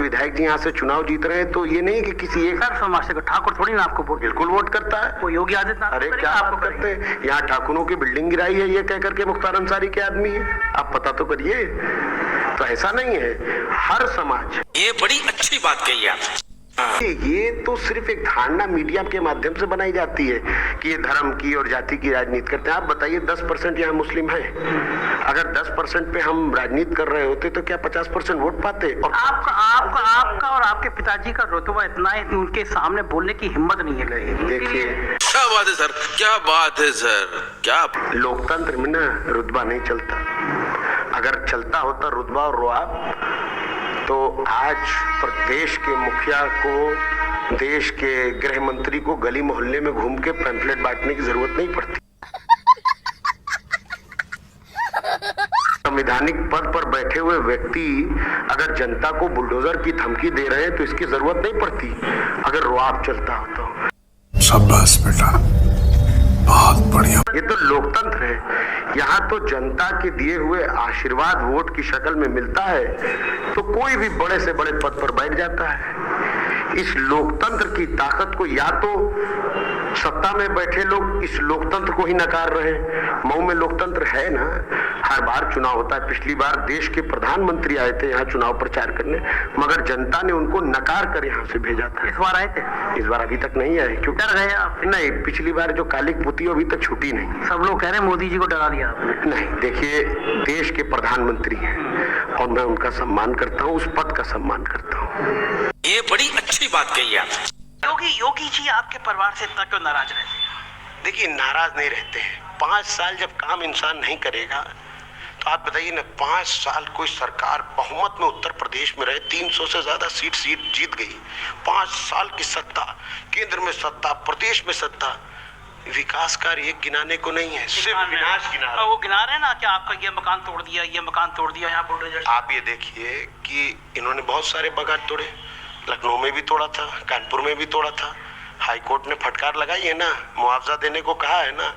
विधायक जी यहाँ से चुनाव जीत रहे हैं तो ये नहीं कि किसी एक समाज से ठाकुर थोड़ी ना आपको वोट, बिल्कुल वोट करता है वो योगी आदित्यनाथ। अरे क्या बात करते हैं, यहाँ ठाकुरों की बिल्डिंग गिराई है ये कह करके मुख्तार अंसारी के आदमी है, आप पता तो करिए। तो ऐसा नहीं है, हर समाज, ये बड़ी अच्छी बात कही आप। ये तो सिर्फ एक धारणा मीडिया के माध्यम से बनाई जाती है कि ये धर्म की और जाति की राजनीति करते हैं। आप बताइए 10% यहाँ मुस्लिम है, अगर 10% पे हम राजनीति कर रहे होते तो क्या 50% वोट पाते? और आपका और आपके पिताजी का रुतबा इतना है कि उनके सामने बोलने की हिम्मत नहीं है। नहीं, देखिए क्या बात है सर, क्या बात है सर, क्या लोकतंत्र में ना रुतबा नहीं चलता। अगर चलता होता रुतबा और रुआब तो आज प्रदेश के मुखिया को, देश के गृह मंत्री को गली मोहल्ले में घूम के पैम्फलेट बांटने की जरूरत नहीं पड़ती। संवैधानिक पद पर बैठे हुए व्यक्ति अगर जनता को बुलडोजर की धमकी दे रहे हैं तो इसकी जरूरत नहीं पड़ती अगर रुआब चलता हो तो। शाबाश बेटा, बहुत बढ़िया। ये तो लोकतंत्र है, यहाँ तो जनता के दिए हुए आशीर्वाद वोट की शक्ल में मिलता है तो कोई भी बड़े से बड़े पद पर बैठ जाता है। इस लोकतंत्र की ताकत को या तो सत्ता में बैठे लोग इस लोकतंत्र को ही नकार रहे हैं। मऊ में लोकतंत्र है ना, हर बार चुनाव होता है। पिछली बार देश के प्रधानमंत्री आए थे यहाँ चुनाव प्रचार करने, मगर जनता ने उनको नकार कर यहाँ से भेजा था। इस बार आए थे? इस बार अभी तक नहीं आए। क्यों डर गए आप? नहीं, पिछली बार जो काली पुती अभी तक छूटी नहीं। सब लोग कह रहे हैं मोदी जी को डरा दिया आपने। नहीं, देखिए देश के प्रधानमंत्री हैं और मैं उनका सम्मान करता हूँ, उस पद का सम्मान करता हूँ। ये बड़ी अच्छी बात कही आप। योगी जी आपके परिवार से इतना क्यों नाराज रहते हैं? देखिए नाराज नहीं रहते हैं। 5 साल जब काम इंसान नहीं करेगा तो आप बताइए ना, 5 साल कोई सरकार बहुमत में उत्तर प्रदेश में रहे, 300 से ज्यादा सीट जीत गई। 5 साल की सत्ता, केंद्र में सत्ता, प्रदेश में सत्ता, विकास कार्य एक गिनाने को नहीं है, सिर्फ विनाश गिना रहे। वो गिना रहे हैं ना कि आपका ये मकान तोड़ दिया, ये मकान तोड़ दिया, यहाँ बुलडोजर। आप ये देखिए कि इन्होंने बहुत सारे बागान तोड़े, लखनऊ में भी तोड़ा था, कानपुर में भी तोड़ा था। हाई कोर्ट ने फटकार लगाई है ना, मुआवजा देने को कहा है ना।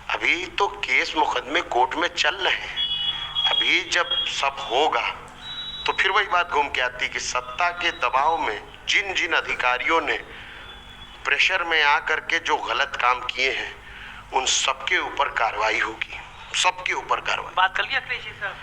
अभी तो केस मुकदमे कोर्ट में चल रहे हैं। अभी जब सब होगा तो फिर वही बात घूम के आती कि सत्ता के दबाव में जिन जिन अधिकारियों ने प्रेशर में आकर के जो गलत काम किए हैं उन सबके ऊपर कार्रवाई होगी, सबके ऊपर कार्रवाई। बात कर लिया अखिलेश जी साहब?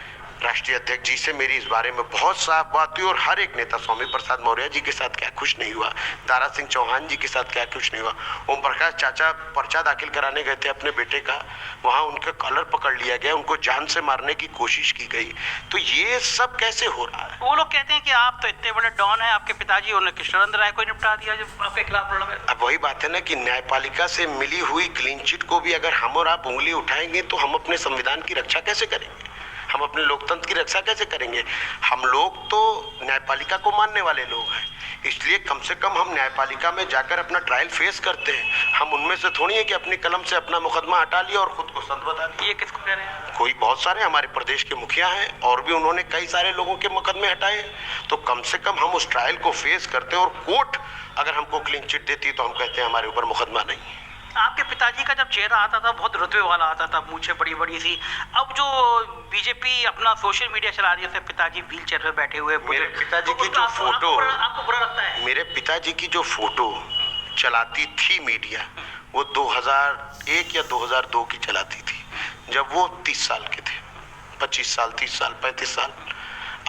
राष्ट्रीय अध्यक्ष जी से मेरी इस बारे में बहुत साफ बात हुई और हर एक नेता, स्वामी प्रसाद मौर्य जी के साथ क्या खुश नहीं हुआ, दारा सिंह चौहान जी के साथ क्या खुश नहीं हुआ। ओम प्रकाश चाचा पर्चा दाखिल कराने गए थे अपने बेटे का, वहां उनका कॉलर पकड़ लिया गया, उनको जान से मारने की कोशिश की गई। तो ये सब कैसे हो रहा है? वो लोग कहते हैं कि आप तो इतने बड़े डॉन हैं, आपके पिताजी उन्होंने कृष्णानंद राय को निपटा दिया जो आपके खिलाफ लड़ गए। अब वही बात है ना कि न्यायपालिका से मिली हुई क्लीन चिट को भी अगर हम और आप उंगली उठाएंगे तो हम अपने संविधान की रक्षा कैसे करेंगे, हम अपने लोकतंत्र की रक्षा कैसे करेंगे? हम लोग तो न्यायपालिका को मानने वाले लोग हैं, इसलिए कम से कम हम न्यायपालिका में जाकर अपना ट्रायल फेस करते हैं। हम उनमें से थोड़ी है कि अपनी कलम से अपना मुकदमा हटा लिया और खुद को संत बता दिया। ये किसको कह रहे हैं? कोई बहुत सारे हमारे प्रदेश के मुखिया हैं और भी उन्होंने कई सारे लोगों के मुकदमे हटाए। तो कम से कम हम उस ट्रायल को फेस करते हैं और कोर्ट अगर हमको क्लीन चिट देती तो हम कहते हैं हमारे ऊपर मुकदमा नहीं। आपके पिताजी का जब चेहरा आता था बहुत रुतबे वाला आता था, मूछें बड़ी बड़ी सी। अब जो बीजेपी अपना सोशल मीडिया चला रही है, पिताजी व्हील चेयर पे बैठे हुए, मेरे पिताजी की जो फोटो, आपको बुरा लगता है? मेरे पिताजी की जो फोटो चलाती थी मीडिया, वो 2001 या 2002 की चलाती थी, जब वो 30 साल के थे, 25 साल, 30 साल, 35 साल।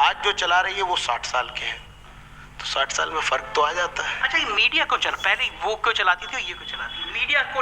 आज जो चला रही है वो 60 साल के हैं, तो 60 साल में फर्क तो आ जाता है। अच्छा, ये मीडिया को पहले वो क्यों चलाती थी और ये क्यों चलाती है? मीडिया को